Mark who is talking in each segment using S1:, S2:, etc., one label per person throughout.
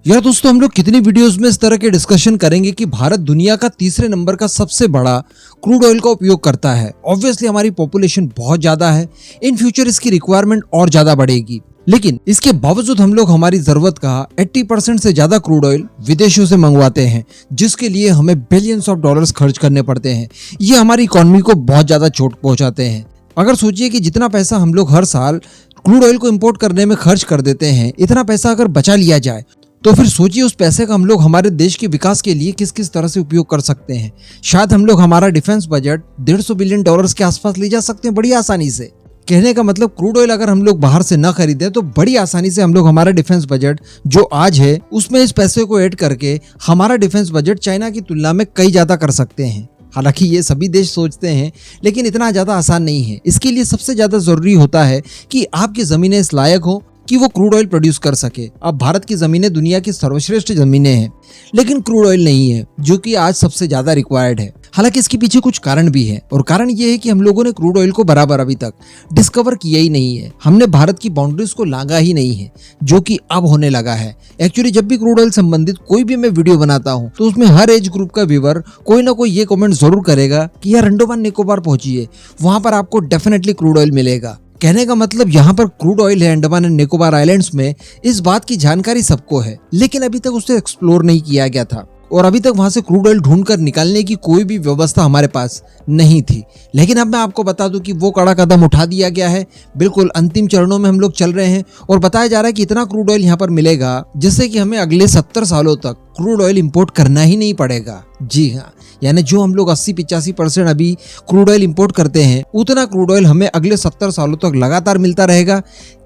S1: यार दोस्तों, हम लोग कितनी वीडियोस में इस तरह के डिस्कशन करेंगे कि भारत दुनिया का तीसरे नंबर का सबसे बड़ा क्रूड ऑयल का उपयोग करता है। ऑब्वियसली हमारी पॉपुलेशन बहुत ज्यादा है, इन फ्यूचर इसकी रिक्वायरमेंट और ज्यादा बढ़ेगी, लेकिन इसके बावजूद हम लोग हमारी जरूरत का 80% से ज्यादा क्रूड ऑयल विदेशों से मंगवाते हैं, जिसके लिए हमें बिलियंस ऑफ डॉलर्स खर्च करने पड़ते हैं। ये हमारी इकोनॉमी को बहुत ज्यादा चोट पहुंचाते हैं। अगर सोचिए कि जितना पैसा हम लोग हर साल क्रूड ऑयल को इंपोर्ट करने में खर्च कर देते हैं, इतना पैसा अगर बचा लिया जाए तो फिर सोचिए उस पैसे का हम लोग हमारे देश के विकास के लिए किस किस तरह से उपयोग कर सकते हैं। शायद हम लोग हमारा डिफेंस बजट 150 बिलियन डॉलर्स के आसपास ले जा सकते हैं बड़ी आसानी से। कहने का मतलब क्रूड ऑयल अगर हम लोग बाहर से न खरीदें तो बड़ी आसानी से हम लोग हमारा डिफेंस बजट जो आज है उसमें इस पैसे को ऐड करके हमारा डिफेंस बजट चाइना की तुलना में कई ज्यादा कर सकते हैं। हालांकि ये सभी देश सोचते हैं, लेकिन इतना ज्यादा आसान नहीं है। इसके लिए सबसे ज्यादा जरूरी होता है कि आपकी जमीनें इस लायक हो कि वो क्रूड ऑयल प्रोड्यूस कर सके। अब भारत की जमीनें दुनिया की सर्वश्रेष्ठ जमीनें हैं, लेकिन क्रूड ऑयल नहीं है, जो कि आज सबसे ज्यादा रिक्वायर्ड है। हालांकि इसके पीछे कुछ कारण भी है, और कारण ये है कि हम लोगों ने क्रूड ऑयल को बराबर अभी तक डिस्कवर किया ही नहीं है। हमने भारत की बाउंड्रीज को लांगा ही नहीं है, जो कि अब होने लगा है। एक्चुअली जब भी क्रूड ऑयल संबंधित कोई भी मैं वीडियो बनाता हूँ तो उसमें हर एज ग्रुप का व्यूअर कोई ना कोई ये कमेंट जरूर करेगा कि यार अंडमान निकोबार पहुंचिए, वहां पर आपको डेफिनेटली क्रूड ऑयल मिलेगा। कहने का मतलब यहाँ पर क्रूड ऑयल है अंडमान एंड निकोबार आइलैंड्स में, इस बात की जानकारी सबको है, लेकिन अभी तक उसे एक्सप्लोर नहीं किया गया था और अभी तक वहां से क्रूड ऑयल ढूंढकर निकालने की कोई भी व्यवस्था हमारे पास नहीं थी। लेकिन अब मैं आपको बता दूं कि वो कड़ा कदम उठा दिया गया है। बिल्कुल अंतिम चरणों में हम लोग चल रहे हैं और बताया जा रहा है कि इतना क्रूड ऑयल यहाँ पर मिलेगा जिससे कि हमें अगले 70 सालों तक क्रूड ऑयल इंपोर्ट करना ही नहीं पड़ेगा। जी हाँ, यानी जो हम लोग 80-85% अभी क्रूड ऑयल इंपोर्ट करते हैं, उतना क्रूड ऑयल हमें अगले 70 सालों तक लगातार मिलता रहेगा।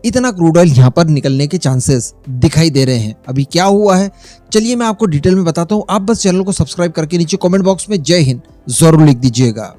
S1: इतना क्रूड ऑयल यहाँ पर निकलने के चांसेस दिखाई दे रहे हैं। अभी क्या हुआ है चलिए मैं आपको डिटेल में बताता हूँ। आप बस चैनल को सब्सक्राइब करके नीचे कमेंट बॉक्स में जय हिंद जरूर लिख दीजिएगा।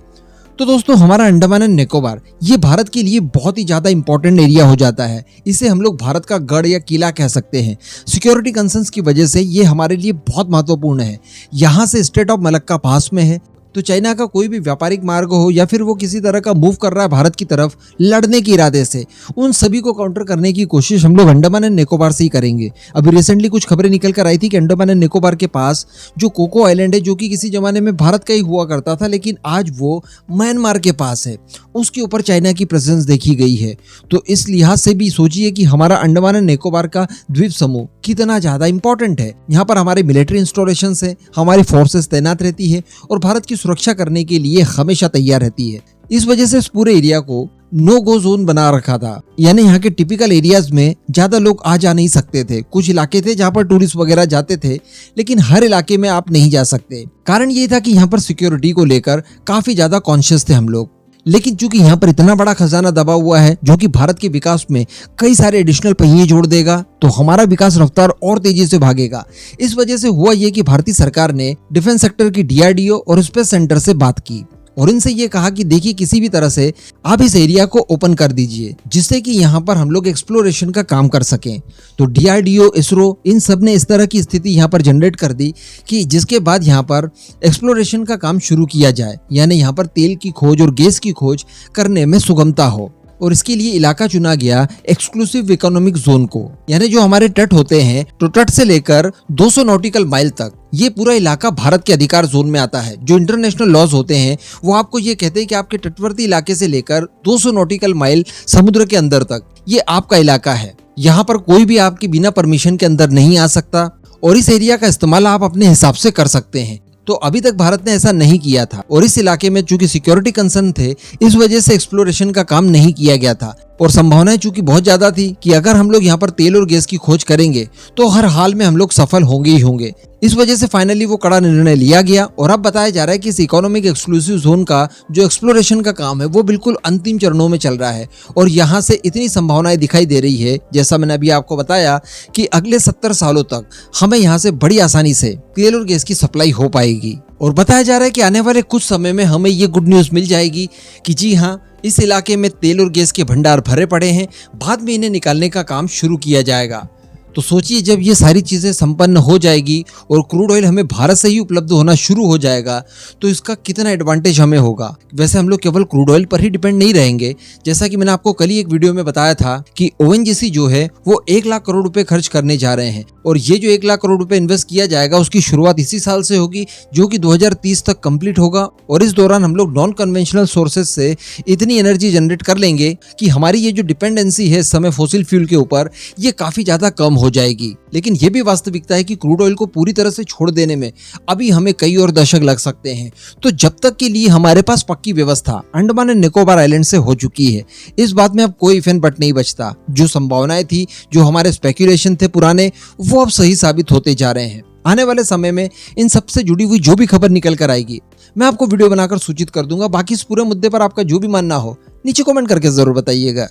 S1: तो दोस्तों, हमारा अंडमान एंड निकोबार ये भारत के लिए बहुत ही ज्यादा इंपॉर्टेंट एरिया हो जाता है। इसे हम लोग भारत का गढ़ या किला कह सकते हैं। सिक्योरिटी कंसर्न्स की वजह से ये हमारे लिए बहुत महत्वपूर्ण है। यहाँ से स्टेट ऑफ मलक्का पास में है, तो चाइना का कोई भी व्यापारिक मार्ग हो या फिर वो किसी तरह का मूव कर रहा है भारत की तरफ लड़ने के इरादे से, उन सभी को काउंटर करने की कोशिश हम लोग अंडमान एंड निकोबार से ही करेंगे। अभी रिसेंटली कुछ खबरें निकल कर आई थी कि अंडमान एंड निकोबार के पास जो कोको आइलैंड है, जो कि किसी जमाने में भारत का ही हुआ करता था, लेकिन आज वो म्यांमार के पास है, उसके ऊपर चाइना की प्रेजेंस देखी गई है। तो इस लिहाज से भी सोचिए कि हमारा अंडमान एंड निकोबार का द्वीप समूह कितना ज्यादा इंपॉर्टेंट है। यहाँ पर हमारे मिलिट्री इंस्टॉलेशन है, हमारी फोर्सेस तैनात रहती है और भारत की सुरक्षा करने के लिए हमेशा तैयार रहती है। इस वजह से इस पूरे एरिया को नो गो जोन बना रखा था, यानी यहाँ के टिपिकल एरियाज में ज्यादा लोग आ जा नहीं सकते थे। कुछ इलाके थे जहाँ पर टूरिस्ट वगैरह जाते थे, लेकिन हर इलाके में आप नहीं जा सकते। कारण ये था कि यहाँ पर सिक्योरिटी को लेकर काफी ज्यादा कॉन्शियस थे हम लोग। लेकिन चूंकि यहाँ पर इतना बड़ा खजाना दबा हुआ है जो कि भारत के विकास में कई सारे एडिशनल पहिए जोड़ देगा, तो हमारा विकास रफ्तार और तेजी से भागेगा। इस वजह से हुआ ये कि भारतीय सरकार ने डिफेंस सेक्टर की DRDO और स्पेस सेंटर से बात की और इनसे ये कहा कि देखिए किसी भी तरह से आप इस एरिया को ओपन कर दीजिए, जिससे कि यहाँ पर हम लोग एक्सप्लोरेशन का काम कर सकें। तो DRDO, इसरो, इन सब ने इस तरह की स्थिति यहाँ पर जनरेट कर दी कि जिसके बाद यहाँ पर एक्सप्लोरेशन का काम शुरू किया जाए, यानी यहाँ पर तेल की खोज और गैस की खोज करने में सुगमता हो। और इसके लिए इलाका चुना गया एक्सक्लूसिव इकोनॉमिक जोन को, यानी जो हमारे तट होते हैं, तो तट से लेकर 200 नॉटिकल माइल तक ये पूरा इलाका भारत के अधिकार जोन में आता है। जो इंटरनेशनल लॉज होते हैं वो आपको ये कहते हैं कि आपके तटवर्ती इलाके से लेकर 200 नॉटिकल माइल समुद्र के अंदर तक ये आपका इलाका है। यहाँ पर कोई भी आपके बिना परमिशन के अंदर नहीं आ सकता और इस एरिया का इस्तेमाल आप अपने हिसाब से कर सकते हैं। तो अभी तक भारत ने ऐसा नहीं किया था और इस इलाके में चूंकि सिक्योरिटी कंसर्न थे, इस वजह से एक्सप्लोरेशन का काम नहीं किया गया था। और संभावनाएं चूंकि बहुत ज्यादा थी कि अगर हम लोग यहाँ पर तेल और गैस की खोज करेंगे तो हर हाल में हम लोग सफल होंगे ही होंगे। इस वजह से फाइनली वो कड़ा निर्णय लिया गया और अब बताया जा रहा है कि इस इकोनॉमिक एक्सक्लूसिव जोन का जो एक्सप्लोरेशन का काम है वो बिल्कुल अंतिम चरणों में चल रहा है और यहाँ से इतनी संभावनाएं दिखाई दे रही है, जैसा मैंने अभी आपको बताया, कि अगले 70 सालों तक हमें यहाँ से बड़ी आसानी से तेल और गैस की सप्लाई हो पाएगी। और बताया जा रहा है कि आने वाले कुछ समय में हमें ये गुड न्यूज मिल जाएगी कि जी हाँ, इस इलाके में तेल और गैस के भंडार भरे पड़े हैं, बाद में इन्हें निकालने का काम शुरू किया जाएगा। तो सोचिए जब ये सारी चीज़ें संपन्न हो जाएगी और क्रूड ऑयल हमें भारत से ही उपलब्ध होना शुरू हो जाएगा तो इसका कितना एडवांटेज हमें होगा। वैसे हम लोग केवल क्रूड ऑयल पर ही डिपेंड नहीं रहेंगे। जैसा कि मैंने आपको कल ही एक वीडियो में बताया था कि ओएनजीसी जो है वो 1 लाख करोड़ रुपए खर्च करने जा रहे हैं और ये जो 1 लाख करोड़ रुपए इन्वेस्ट किया जाएगा उसकी शुरुआत इसी साल से होगी जो कि 2030 तक कंप्लीट होगा। और इस दौरान हम लोग नॉन कन्वेंशनल सोर्सेज से इतनी एनर्जी जनरेट कर लेंगे कि हमारी ये जो डिपेंडेंसी है इस समय फॉसिल फ्यूल के ऊपर ये काफी ज्यादा कम हो जाएगी। लेकिन ये भी वास्तविकता है कि क्रूड ऑयल को पूरी तरह से छोड़ देने में अभी हमें कई और दशक लग सकते हैं। तो जब तक के लिए हमारे पास पक्की व्यवस्था अंडमान एंड निकोबार आइलैंड से हो चुकी है, इस बात में अब कोई इफ एंड बट नहीं बचता। जो संभावनाएं थी, जो हमारे स्पेक्यूलेशन थे पुराने, वो अब सही साबित होते जा रहे हैं। आने वाले समय में इन सबसे जुड़ी हुई जो भी खबर निकल कर आएगी मैं आपको वीडियो बनाकर सूचित कर दूंगा। बाकी इस पूरे मुद्दे पर आपका जो भी मानना हो नीचे कमेंट करके जरूर बताइएगा।